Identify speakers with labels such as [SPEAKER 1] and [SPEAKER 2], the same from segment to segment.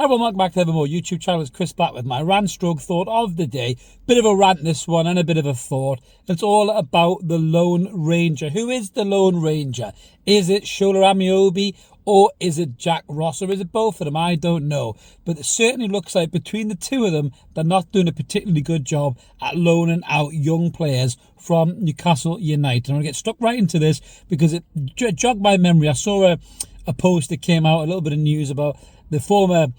[SPEAKER 1] Everyone, welcome back to Evermore YouTube channel. It's Chris back with my rant stroke thought of the day. Bit of a rant this one and a bit of a thought. It's all about the Lone Ranger. Who is the Lone Ranger? Is it Shola Ameobi or is it Jack Ross or is it both of them? I don't know. But it certainly looks like between the two of them, they're not doing a particularly good job at loaning out young players from Newcastle United. And I'm going to get stuck right into this because it jogged my memory. I saw a post that came out, a little bit of news about the former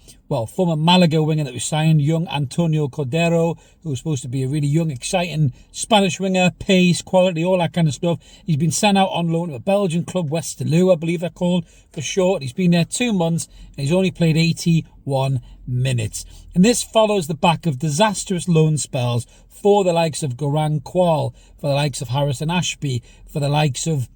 [SPEAKER 1] Malaga winger that was signed, young Antonio Cordero, who was supposed to be a really young, exciting Spanish winger, pace, quality, all that kind of stuff. He's been sent out on loan to a Belgian club, Westerlo, I believe they're called for short. He's been there 2 months and he's only played 81 minutes. And this follows the back of disastrous loan spells for the likes of Goran Qual, for the likes of Harrison Ashby, for the likes of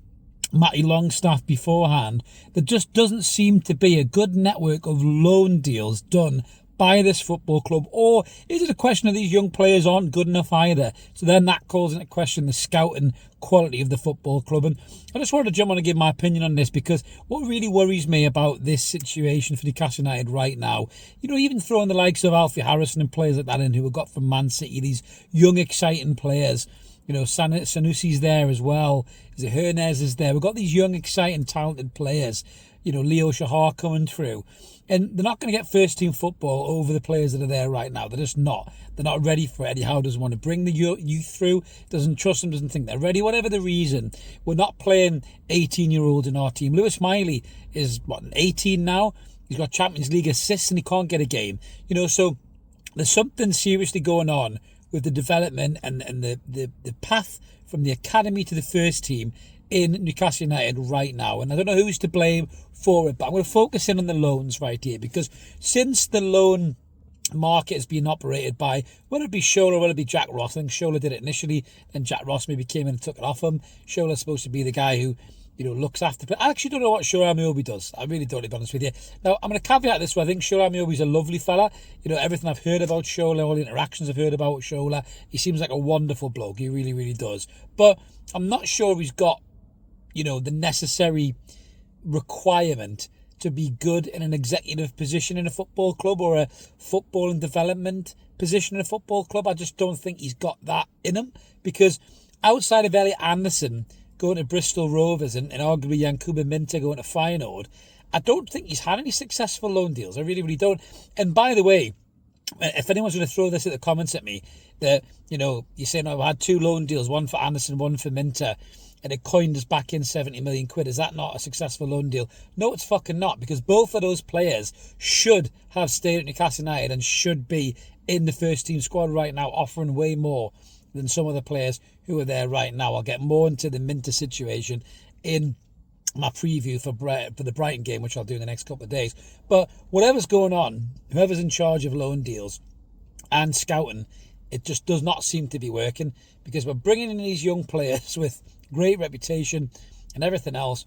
[SPEAKER 1] Matty Longstaff beforehand. There just doesn't seem to be a good network of loan deals done by this football club. Or is it a question of these young players aren't good enough either? So then that calls into question the scouting quality of the football club. And I just wanted to jump on and give my opinion on this, because what really worries me about this situation for Newcastle United right now, you know, even throwing the likes of Alfie Harrison and players like that in who we got from Man City, these young exciting players. You know, Sanusi's there as well. Is it Hernandez is there? We've got these young, exciting, talented players. You know, Leo Shahar coming through. And they're not going to get first-team football over the players that are there right now. They're just not. They're not ready for it. Eddie Howe doesn't want to bring the youth through, doesn't trust them, doesn't think they're ready. Whatever the reason, we're not playing 18-year-olds in our team. Lewis Miley is, 18 now? He's got Champions League assists and he can't get a game. You know, so there's something seriously going on with the development and the path from the academy to the first team in Newcastle United right now. And I don't know who's to blame for it, but I'm going to focus in on the loans right here, because since the loan market has been operated by, whether it be Shola or whether it be Jack Ross, I think Shola did it initially, then Jack Ross maybe came in and took it off him. Shola's supposed to be the guy who, you know, looks after. But I actually don't know what Shola Ameobi does. I really don't, to be honest with you. Now, I'm going to caveat this way. I think Shola Ameobi's a lovely fella. You know, everything I've heard about Shola, all the interactions I've heard about Shola, he seems like a wonderful bloke. He really, really does. But I'm not sure he's got, you know, the necessary requirement to be good in an executive position in a football club or a football and development position in a football club. I just don't think he's got that in him, because outside of Elliot Anderson going to Bristol Rovers and arguably Yankuba Minter going to Feyenoord, I don't think he's had any successful loan deals. I really, really don't. And by the way, if anyone's going to throw this at the comments at me, that, you know, you're saying, oh, I had 2 loan deals, one for Anderson, one for Minter, and it coined us back in 70 million quid. Is that not a successful loan deal? No, it's fucking not, because both of those players should have stayed at Newcastle United and should be in the first team squad right now, offering way more than some of the players who are there right now. I'll get more into the Minter situation in my preview for the Brighton game, which I'll do in the next couple of days. But whatever's going on, whoever's in charge of loan deals and scouting, it just does not seem to be working, because we're bringing in these young players with great reputation and everything else,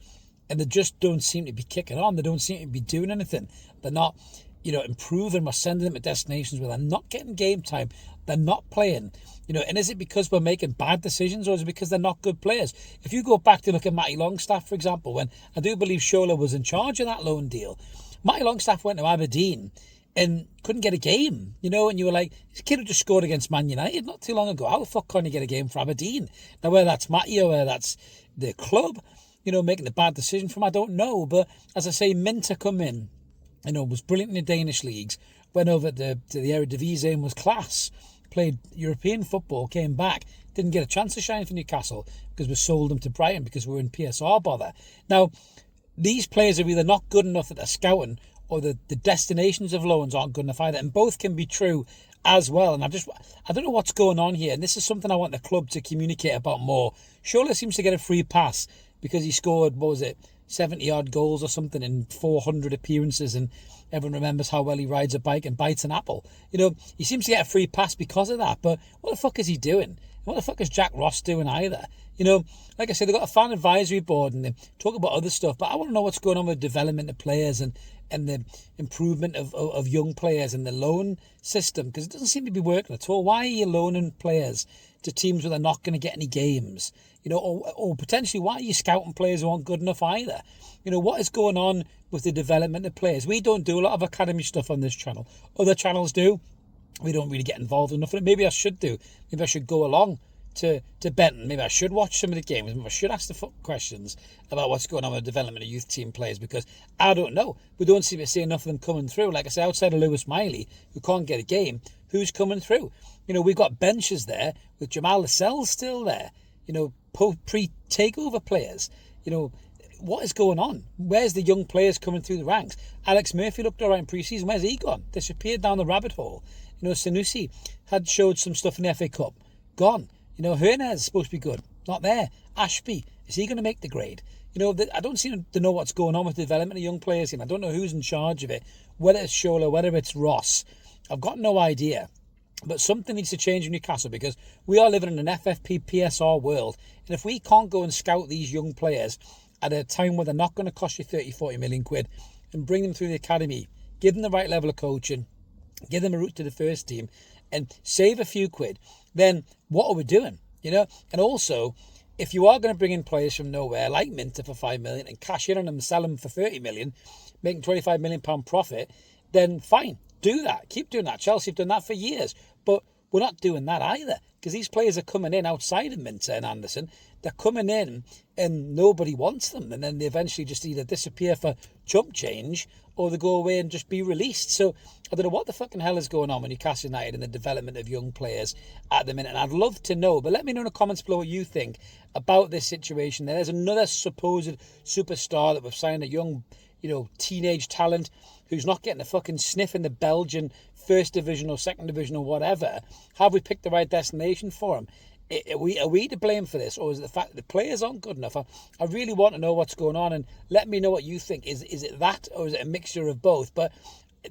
[SPEAKER 1] and they just don't seem to be kicking on. They don't seem to be doing anything. They're not, you know, improving. We're sending them to destinations where they're not getting game time. They're not playing. You know, and is it because we're making bad decisions, or is it because they're not good players? If you go back to look at Matty Longstaff, for example, when I do believe Shola was in charge of that loan deal, Matty Longstaff went to Aberdeen and couldn't get a game, you know, and you were like, this kid who just scored against Man United not too long ago, how the fuck can't he get a game for Aberdeen? Now, whether that's Matty or whether that's the club, you know, making a bad decision from, I don't know. But as I say, Minter come in, you know, was brilliant in the Danish leagues, went over to the Eredivisie and was class, played European football, came back, didn't get a chance to shine for Newcastle because we sold him to Brighton because we were in PSR bother. Now, these players are either not good enough that they're scouting, or the destinations of loans aren't good enough either. And both can be true as well. And I don't know what's going on here. And this is something I want the club to communicate about more. Shola seems to get a free pass because he scored, 70-odd goals or something in 400 appearances. And everyone remembers how well he rides a bike and bites an apple. You know, he seems to get a free pass because of that. But what the fuck is he doing? What the fuck is Jack Ross doing either? You know, like I said, they've got a fan advisory board and they talk about other stuff, but I want to know what's going on with development of players and the improvement of young players and the loan system, because it doesn't seem to be working at all. Why are you loaning players to teams where they're not going to get any games? You know, or potentially, why are you scouting players who aren't good enough either? You know, what is going on with the development of players? We don't do a lot of academy stuff on this channel. Other channels do. We don't really get involved enough in it. Maybe I should do. Maybe I should go along to Benton. Maybe I should watch some of the games. Maybe I should ask the questions about what's going on with the development of youth team players, because I don't know. We don't seem to see enough of them coming through. Like I said, outside of Lewis Miley, who can't get a game, who's coming through? You know, we've got benches there with Jamal Lascelles still there. You know, pre-takeover players. You know, what is going on? Where's the young players coming through the ranks? Alex Murphy looked all right in pre-season. Where's he gone? Disappeared down the rabbit hole. You know, Sanusi had showed some stuff in the FA Cup. Gone. You know, Hernandez is supposed to be good. Not there. Ashby, is he going to make the grade? You know, I don't seem to know what's going on with the development of young players. I don't know who's in charge of it. Whether it's Shola, whether it's Ross. I've got no idea. But something needs to change in Newcastle, because we are living in an FFP PSR world. And if we can't go and scout these young players at a time where they're not going to cost you 30, 40 million quid and bring them through the academy, give them the right level of coaching, give them a route to the first team and save a few quid, then what are we doing? You know, and also, if you are going to bring in players from nowhere like Minter for 5 million and cash in on them and sell them for 30 million, making £25 million profit, then fine, do that. Keep doing that. Chelsea have done that for years, but we're not doing that either, because these players are coming in outside of Minter and Anderson. They're coming in and nobody wants them, and then they eventually just either disappear for chump change or they go away and just be released. So I don't know what the fucking hell is going on with Newcastle United and the development of young players at the minute, and I'd love to know. But let me know in the comments below what you think about this situation. There's another supposed superstar that we've signed, a young, you know, teenage talent who's not getting a fucking sniff in the Belgian first division or second division or whatever. Have we picked the right destination for him? Are we to blame for this, or is it the fact that the players aren't good enough? I really want to know what's going on, and let me know what you think. Is it that, or is it a mixture of both? But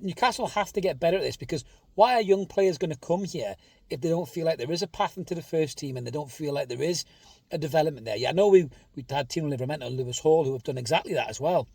[SPEAKER 1] Newcastle have to get better at this, because why are young players going to come here if they don't feel like there is a path into the first team and they don't feel like there is a development there? Yeah, I know we had Tino Livramento and Lewis Hall who have done exactly that as well.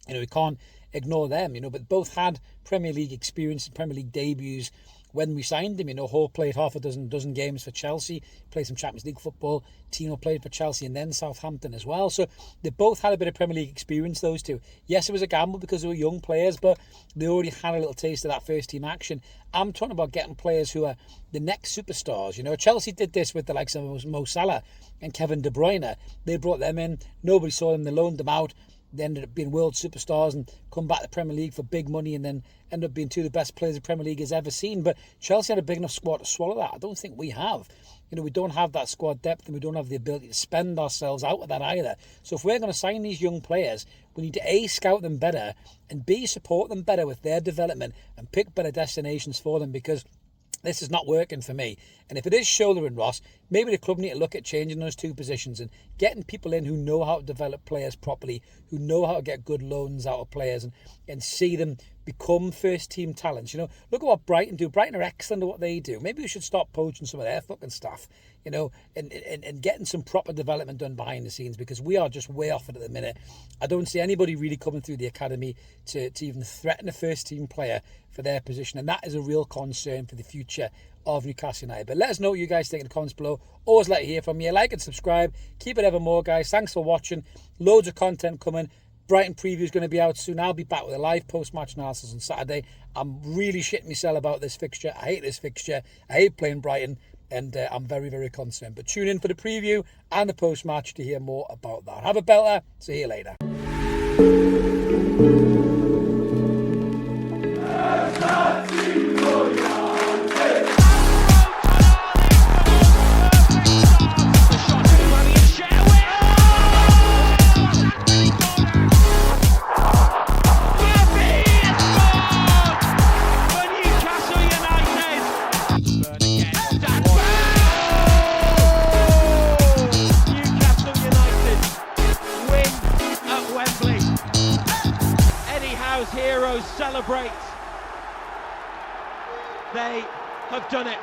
[SPEAKER 1] You know, we can't ignore them, you know, but both had Premier League experience and Premier League debuts when we signed him. You know, Hall played half a dozen games for Chelsea, played some Champions League football. Tino played for Chelsea and then Southampton as well. So they both had a bit of Premier League experience, those two. Yes, it was a gamble because they were young players, but they already had a little taste of that first team action. I'm talking about getting players who are the next superstars. You know, Chelsea did this with the likes of Mo Salah and Kevin De Bruyne. They brought them in. Nobody saw them. They loaned them out. They ended up being world superstars and come back to the Premier League for big money, and then end up being two of the best players the Premier League has ever seen. But Chelsea had a big enough squad to swallow that. I don't think we have. You know, we don't have that squad depth, and we don't have the ability to spend ourselves out of that either. So if we're going to sign these young players, we need to A, scout them better, and B, support them better with their development and pick better destinations for them, because this is not working for me. And if it is Shola and Ross, maybe the club need to look at changing those two positions and getting people in who know how to develop players properly, who know how to get good loans out of players, and see them become first team talents. You know, look at what Brighton do. Brighton are excellent at what they do. Maybe we should stop poaching some of their fucking stuff, you know, and getting some proper development done behind the scenes, because we are just way off it at the minute. I don't see anybody really coming through the academy to even threaten a first team player for their position, and that is a real concern for the future of Newcastle United. But let us know what you guys think in the comments below. Always like to hear from you. Like and subscribe. Keep it ever more, guys. Thanks for watching. Loads of content coming. Brighton preview is going to be out soon. I'll be back with a live post-match analysis on Saturday. I'm really shitting myself about this fixture. I hate this fixture. I hate playing Brighton, and I'm very, very concerned. But tune in for the preview and the post-match to hear more about that. Have a belter. See you later.
[SPEAKER 2] Heroes celebrate. They have done it.